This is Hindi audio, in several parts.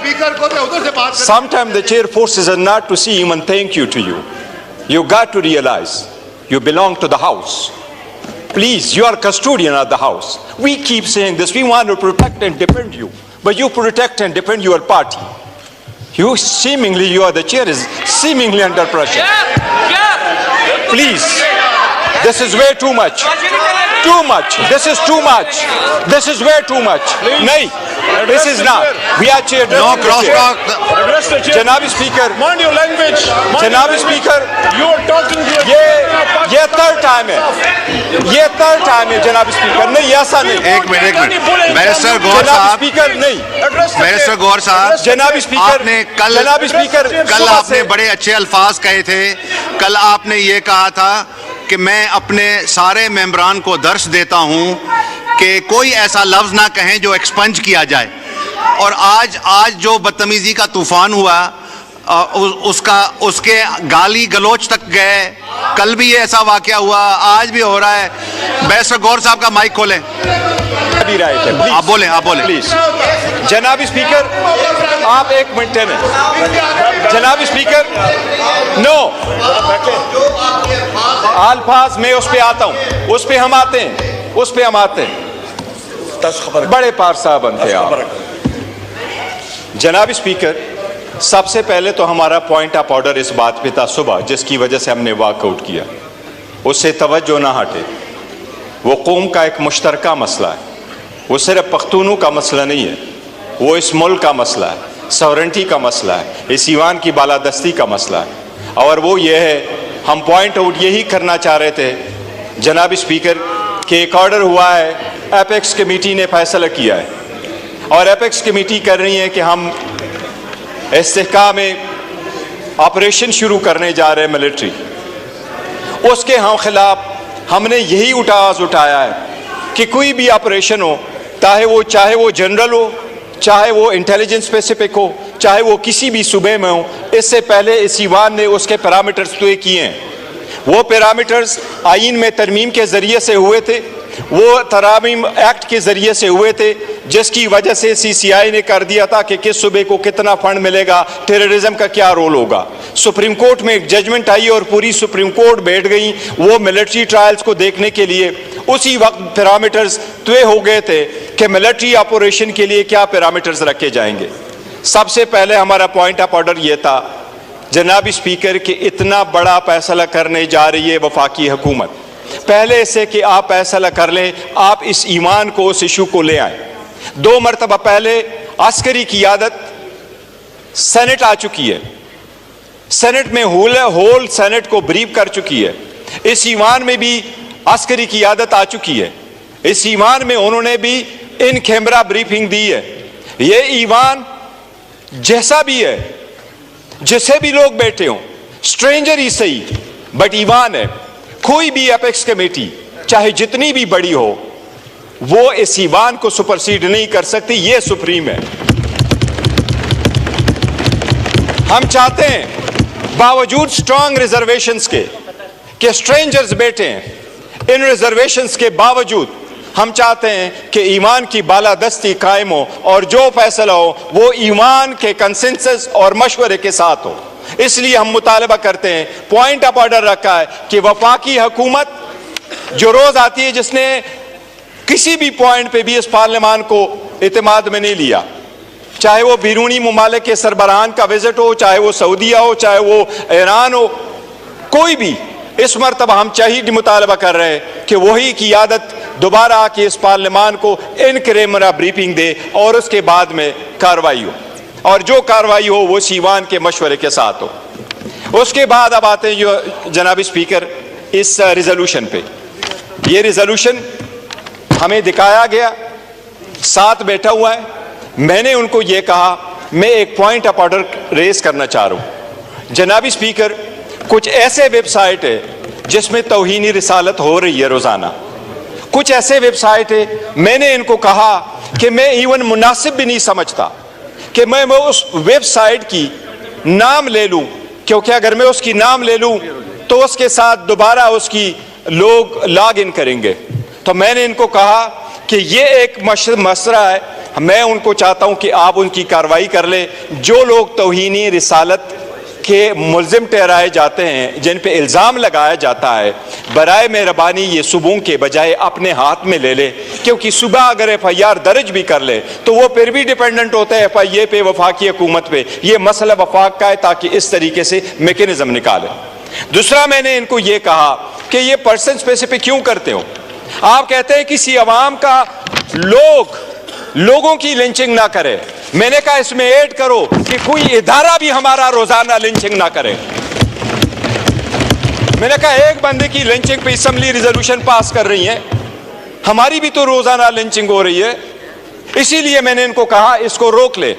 स्पीकर को मैं उधर से बात कर। Sometimes the chair forces us not to say even thank you to you. You got to realize you belong to the house. Please, you are custodian of the house. We keep saying this. We want to protect and defend you, but you protect and defend your party. You are the chair is seemingly under pressure. Please, this is way too much. Too much. This is too much. This is way too much. Nahi, this is not. We are chair. No crosstalk. Janabi Speaker. Mind your language. Janabi Speaker. You are talking to ये third time है. ये third time है जनाब स्पीकर. नहीं ऐसा नहीं. एक मिनट बैरिस्टर गौर जनाब साहब, स्पीकर नहीं. बैरिस्टर गौर साहब, जनाब स्पीकर आपने कल सुबह आपने से बड़े अच्छे अल्फाज कहे थे. कल आपने ये कहा था कि मैं अपने सारे मेंबरान को दर्श देता हूं कि कोई ऐसा लफ्ज ना कहें जो एक्सपंज किया जाए. और आज जो बदतमीजी का तूफान हुआ, उसके गाली गलोच तक गए. कल भी ये ऐसा वाकया हुआ, आज भी हो रहा है. बैरिस्टर गौर साहब का माइक खोलें. अभी राइट है. आप बोलें प्लीज. जनाब स्पीकर आप एक मिनट में. जनाब स्पीकर नो अल्फाज में उस पे आता हूं. उस पे हम आते हैं. बड़े पार साहब बनते आप. जनाब स्पीकर, सबसे पहले तो हमारा पॉइंट ऑफ ऑर्डर इस बात पे था सुबह, जिसकी वजह से हमने वॉकआउट किया. उससे तवज्जो ना हटे. वो कौम का एक मुश्तरका मसला है. वो सिर्फ पख्तूनों का मसला नहीं है. वो इस मुल्क का मसला है. सॉवरेंटी का मसला है. इस ईवान की बालादस्ती का मसला है. और वो ये है, हम पॉइंट आउट यही करना चाह रहे थे जनाब स्पीकर कि एक ऑर्डर हुआ है, एपेक्स कमेटी ने फैसला किया है और एपेक्स कमेटी कर रही है कि हम इस्तेहकाम में ऑपरेशन शुरू करने जा रहे हैं मिलिट्री. उसके हम खिलाफ हमने यही आवाज़ उठाया है कि कोई भी ऑपरेशन हो, चाहे वो जनरल हो, चाहे वो इंटेलिजेंस स्पेसिफिक हो, चाहे वो किसी भी सूबे में हो, इससे पहले इस ईवान ने उसके पैरामीटर्स तय किए हैं. वो पैरामीटर्स आईन में तरमीम के ज़रिए से हुए थे. वो तरामीम एक्ट के ज़रिए से हुए थे, जिसकी वजह से CCI ने कर दिया था कि किस सूबे को कितना फंड मिलेगा, टेररिज्म का क्या रोल होगा. सुप्रीम कोर्ट में एक जजमेंट आई और पूरी सुप्रीम कोर्ट बैठ गई वो मिलिट्री ट्रायल्स को देखने के लिए. उसी वक्त पैरामीटर्स तय हो गए थे कि मिलिट्री ऑपरेशन के लिए क्या पैरामीटर्स रखे जाएंगे. सबसे पहले हमारा पॉइंट ऑफ ऑर्डर ये था जनाब स्पीकर कि इतना बड़ा फैसला करने जा रही है वफाकी हुकूमत. पहले से कि आप फैसला कर लें, आप इस ईमान को, उस इशू को ले आए. 2 मरतबा पहले अस्करी क़ियादत सेनेट आ चुकी है. सेनेट में होल सेनेट को ब्रीफ कर चुकी है. इस ईमान में भी अस्करी क़ियादत आ चुकी है. इस ईमान में उन्होंने भी इन कैमरा ब्रीफिंग दी है. ये ईमान जैसा भी है, जिसे भी लोग बैठे हों, स्ट्रेंजर ही सही, बट ईमान है. कोई भी एपेक्स कमेटी चाहे जितनी भी बड़ी हो, वो इस ईवान को सुपरसीड नहीं कर सकती. ये सुप्रीम है. हम चाहते हैं बावजूद स्ट्रांग रिजर्वेशंस के कि स्ट्रेंजर्स बैठे हैं, इन रिजर्वेशंस के बावजूद हम चाहते हैं कि ईमान की बालादस्ती कायम हो और जो फैसला हो वो ईमान के कंसेंसस और मशवरे के साथ हो. इसलिए हम मुतालबा करते हैं, पॉइंट ऑफ ऑर्डर रखा है कि वफाकी हुकूमत जो रोज आती है, जिसने किसी भी पॉइंट पे भी इस पार्लियामान को इत्मीनान में नहीं लिया, चाहे वो बैरूनी मुमालिक के सरबराहान का विजिट हो, चाहे वो सऊदीया हो, चाहे वो ईरान हो, कोई भी, इस मरतबा हम चाहिए मुतालबा कर रहे हैं कि वही क़ियादत दोबारा आके इस पार्लियामान को इन कैमरा ब्रीफिंग दे और उसके बाद में कार्रवाई हो, और जो कार्रवाई हो वो ईवान के मशवरे के साथ हो. उसके बाद अब आते हैं जो जनाब स्पीकर इस रिजोल्यूशन पे. ये रिजोल्यूशन हमें दिखाया गया, साथ बैठा हुआ है. मैंने उनको ये कहा, मैं एक पॉइंट ऑफ ऑर्डर रेज करना चाह रहा हूँ जनाब स्पीकर. कुछ ऐसे वेबसाइट है जिसमें तौहीनी रिसालत हो रही है रोजाना. कुछ ऐसे वेबसाइट है, मैंने इनको कहा कि मैं इवन मुनासिब भी नहीं समझता कि मैं उस वेबसाइट की नाम ले लूं, क्योंकि अगर मैं उसकी नाम ले लूं तो उसके साथ दोबारा उसकी लोग लॉग इन करेंगे. तो मैंने इनको कहा कि ये एक मसला है, मैं उनको चाहता हूं कि आप उनकी कार्रवाई कर ले। जो लोग तौहीनी रिसालत के मुल्जिम ठहराए जाते हैं, जिन पे इल्ज़ाम लगाया जाता है, बराए मेहरबानी ये सुबह के बजाय अपने हाथ में ले ले, क्योंकि सुबह अगर FIR दर्ज भी कर ले तो वो फिर भी डिपेंडेंट होता है FIA पे, वफाकी हुकूमत पे। ये मसला वफाक का है, ताकि इस तरीके से मैकेनिज्म निकाले। दूसरा, मैंने इनको ये कहा कि ये पर्सन स्पेसिफिक क्यों करते हो? आप कहते हैं किसी अवाम का लोगों की लिंचिंग ना करे। मैंने कहा इसमें ऐड करो कि कोई इदारा भी हमारा रोजाना लिंचिंग ना करे। मैंने कहा एक बंदे की लिंचिंग पे असेंबली रिजोल्यूशन पास कर रही है, हमारी भी तो रोजाना लिंचिंग हो रही है। इसीलिए मैंने इनको कहा इसको रोक ले,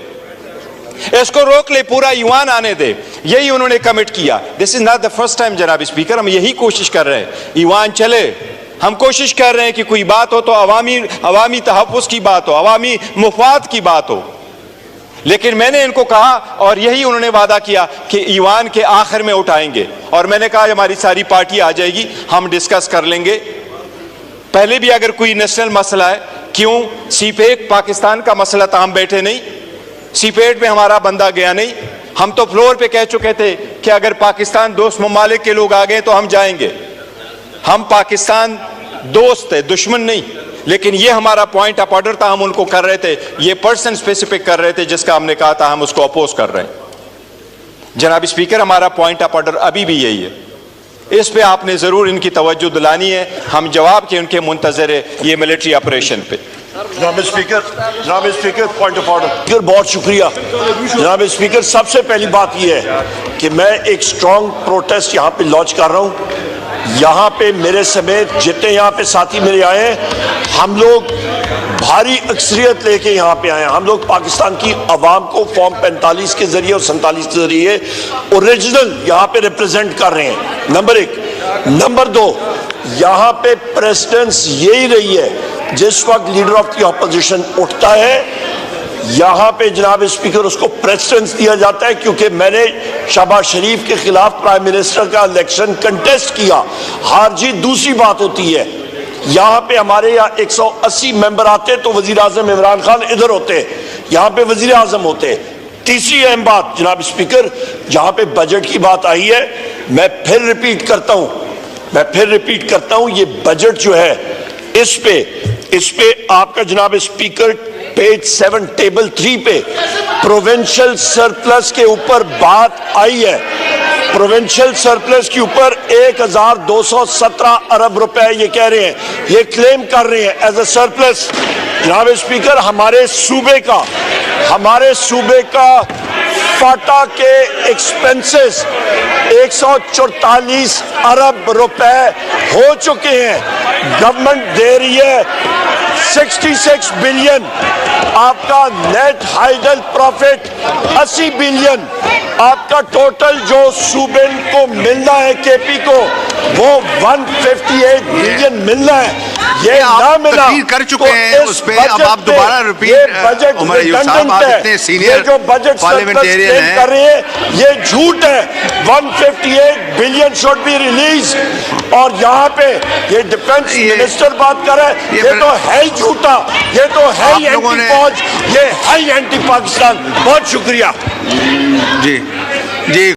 इसको रोक ले, पूरा ईवान आने दे। यही उन्होंने कमिट किया। This is not the first time जनाब स्पीकर, हम यही कोशिश कर रहे हैं ईवान चले। हम कोशिश कर रहे हैं कि कोई बात हो तो अवामी तहफ़्फ़ुज़ की बात हो, अवामी मुफाद की बात हो। लेकिन मैंने इनको कहा, और यही उन्होंने वादा किया कि ईवान के आखिर में उठाएंगे। और मैंने कहा हमारी सारी पार्टी आ जाएगी, हम डिस्कस कर लेंगे। पहले भी अगर कोई नेशनल मसला है, क्यों सीपेक पाकिस्तान का मसला था, हम बैठे नहीं, सीपेट में हमारा बंदा गया नहीं। हम तो फ्लोर पे कह चुके थे कि अगर पाकिस्तान दोस्त ममालिक के लोग आ गए तो हम जाएंगे। हम पाकिस्तान दोस्त है, दुश्मन नहीं। लेकिन ये हमारा पॉइंट ऑफ ऑर्डर था, हम उनको कर रहे थे, ये पर्सन स्पेसिफिक कर रहे थे, जिसका हमने कहा था हम उसको अपोज कर रहे हैं। जनाब स्पीकर, हमारा पॉइंट ऑफ ऑर्डर अभी भी यही है। इस पे आपने जरूर इनकी तवज्जो दिलानी है। हम जवाब के उनके मुंतजर है ये मिलिट्री ऑपरेशन पे। जनाब स्पीकर, पॉइंट ऑफ ऑर्डर। बहुत शुक्रिया जनाब स्पीकर। सबसे पहली बात यह है कि मैं एक स्ट्रॉन्ग प्रोटेस्ट यहाँ पे लॉन्च कर रहा हूँ। यहाँ पे मेरे समेत जितने यहाँ पे साथी मेरे आए हैं, हम लोग भारी अक्सरियत लेके यहाँ पे आए हैं। हम लोग पाकिस्तान की आवाम को फॉर्म 45 के जरिए और 47 के जरिए ओरिजिनल यहाँ पे रिप्रेजेंट कर रहे हैं, नंबर 1। नंबर 2, यहाँ पे प्रेसिडेंस यही रही है, जिस वक्त लीडर ऑफ द ऑपोजिशन उठता है यहाँ पे जनाब स्पीकर उसको प्रेसिडेंस दिया जाता है। क्योंकि मैंने शहबाज शरीफ के खिलाफ प्राइम मिनिस्टर का इलेक्शन कंटेस्ट किया, हार जीत दूसरी बात होती है। यहाँ पे हमारे यहाँ 180 मेंबर आते तो वजीर आजम इमरान खान इधर होते, यहाँ पे वजीर आजम होते। तीसरी अहम बात जनाब स्पीकर, जहाँ पे बजट की बात आई है, मैं फिर रिपीट करता हूँ, ये बजट जो है इस पे आपका जनाब स्पीकर पेज 7 टेबल 3 पे प्रोविंशियल सरप्लस के ऊपर बात आई है। प्रोविंशियल सरप्लस के ऊपर 1217 अरब रुपए ये कह रहे हैं, ये क्लेम कर रहे हैं एज अ सरप्लस। जनाब स्पीकर, हमारे सूबे का फाटा के एक्सपेंसेस 144 अरब रुपए हो चुके हैं। गवर्नमेंट दे रही है 66 बिलियन, आपका नेट हाइडल प्रॉफिट 80 बिलियन, आपका टोटल जो सूबे को मिलना है केपी को वो 158 बिलियन मिलना है। ये ना मिला कर चुके हैं उस पे, अब आप दोबारा रिपीट। उमर अयूब साहब, आप इतने सीनियर जो बजट पार्लियामेंटेरियन हैं, कर रहे हैं ये झूठ है। 158 बिलियन शुड बी रिलीज, और यहाँ पे ये डिफेंस मिनिस्टर बात कर रहे हैं, ये तो है ही झूठा, ये तो है ही एंटी फौज, ये है ही एंटी पाकिस्तान। बहुत शुक्रिया जी।